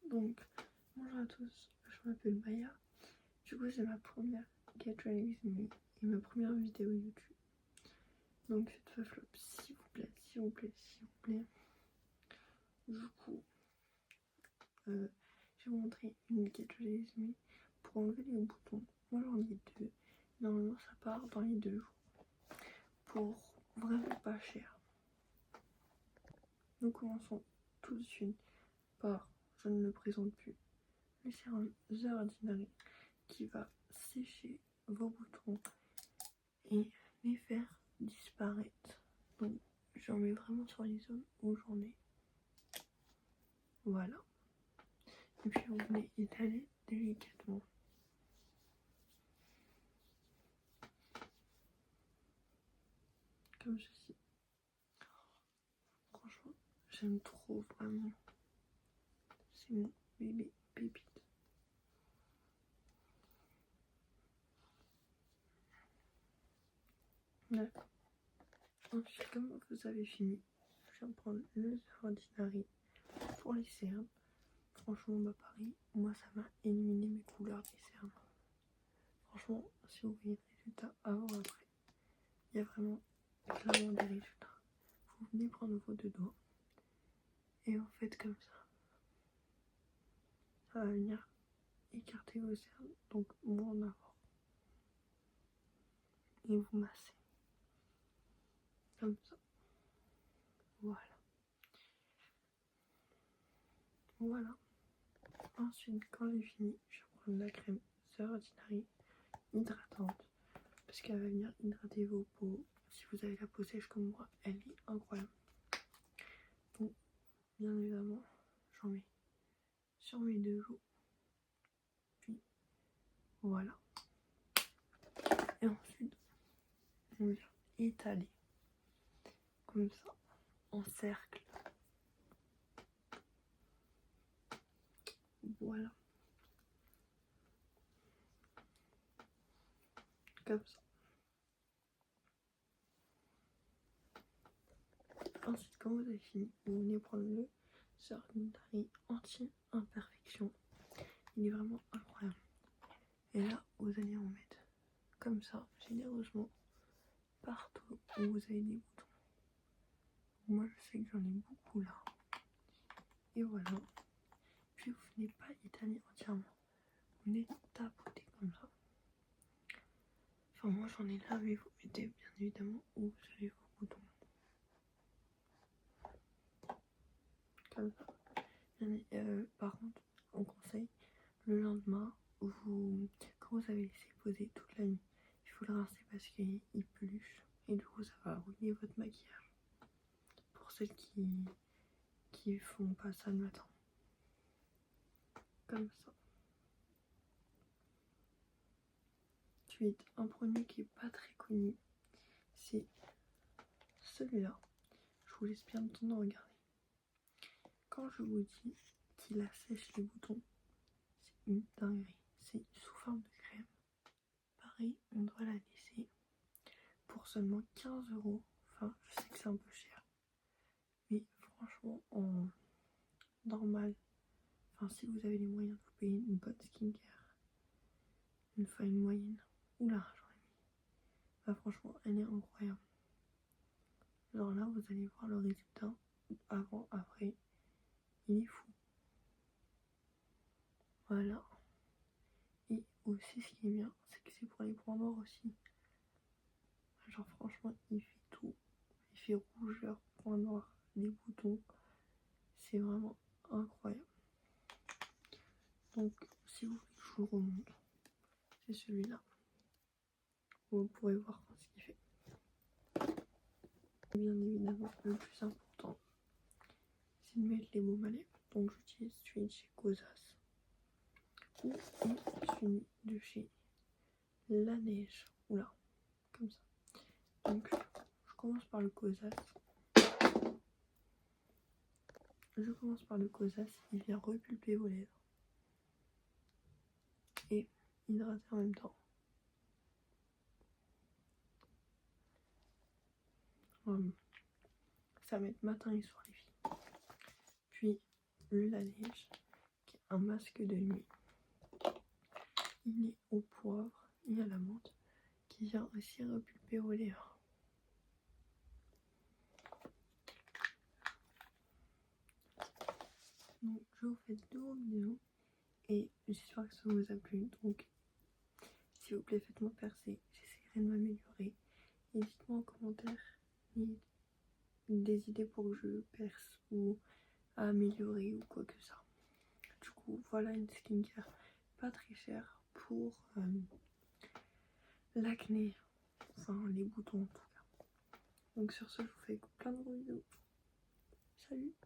Donc, bonjour à tous, je m'appelle Maya. Du coup, c'est ma première Get Ready With Me et ma première vidéo YouTube. Donc, faites pas flop, s'il vous plaît, s'il vous plaît, s'il vous plaît. Du coup, je vais vous montrer une Get Ready With Me pour enlever les boutons. Moi, j'en ai deux. Normalement, ça part dans les 2 jours. Pour vraiment pas cher. Nous commençons tout de suite par, je ne le présente plus, le sérum The Ordinary qui va sécher vos boutons et les faire disparaître. Donc j'en mets vraiment sur les zones où j'en ai. Voilà. Et puis vous venez étaler délicatement. Comme ceci. Franchement, j'aime trop vraiment. C'est mon bébé pépite. D'accord. Ensuite, comme vous avez fini, je viens prendre le The Ordinary pour les cernes. Franchement, bah pareil, moi ça m'a éliminé mes couleurs des cernes. Franchement, si vous voyez le résultat avant et après, il y a vraiment clairement des résultats. Vous venez prendre vos 2 doigts et vous faites comme ça. Ça va venir écarter vos cernes, donc moins en avant. Et vous massez. Comme ça. Voilà. Voilà. Ensuite, quand j'ai fini, je vais prendre la crème The Ordinary hydratante. Parce qu'elle va venir hydrater vos peaux. Si vous avez la peau sèche comme moi, elle est incroyable. Donc, bien évidemment, j'en mets sur mes 2 joues. Puis, voilà. Et ensuite, on vient étaler. Comme ça, en cercle. Voilà. Comme ça. Ensuite, quand vous avez fini, vous venez prendre le The Ordinary anti-imperfection. Il est vraiment incroyable. Et là, vous allez en mettre comme ça, généreusement, partout où vous avez des boutons. Moi, je sais que j'en ai beaucoup là. Et voilà. Puis, vous venez pas étaler entièrement. Vous venez tapoter comme ça. Enfin, moi, j'en ai là, mais vous mettez bien évidemment où vous avez vos boutons. Comme ça. Par contre, on conseille le lendemain, quand vous avez laissé poser toute la nuit, il faut le rincer parce qu'il peluche et du coup ça va ruiner votre maquillage. Pour celles qui font pas ça le matin. Comme ça. Ensuite, un produit qui est pas très connu, c'est celui-là. Je vous laisse bien le temps de regarder. Quand je vous dis qu'il assèche les boutons, c'est une dinguerie. C'est sous forme de crème. Pareil, on doit la laisser pour seulement 15 €. Enfin, je sais que c'est un peu cher. Mais franchement, en normal, enfin si vous avez les moyens de vous payer une bonne skincare, une moyenne, oula, j'en ai mis. Bah franchement, elle est incroyable. Genre là, vous allez voir le résultat avant, après. Il est fou. Voilà. Et aussi, ce qui est bien, c'est que c'est pour les points noirs aussi. Genre franchement, il fait tout. Il fait rougeur, point noir, les boutons. C'est vraiment incroyable. Donc, si vous voulez que je vous remonte, c'est celui-là. Vous pourrez voir ce qu'il fait. Bien évidemment, le plus important, c'est de mettre les baumes à lèvres. Donc, j'utilise celui de chez Cosas ou celui de chez La Neige. Oula, comme ça. Donc, je commence par le Cosas. Il vient repulper vos lèvres et hydrater en même temps. Ça va être matin et soir les filles. Puis le La Neige, qui est un masque de nuit. Il est au poivre et à la menthe qui vient aussi repulper au lèvres. Donc je vous fais 2 gros bisous et j'espère que ça vous a plu. Donc s'il vous plaît, faites-moi percer, j'essaierai de m'améliorer. Et dites-moi en commentaire des idées pour que je perce ou à améliorer ou quoi que ça. Du coup, voilà une skincare pas très chère pour l'acné, enfin les boutons en tout cas. Donc sur ce, je vous fais plein de gros bisous. Salut!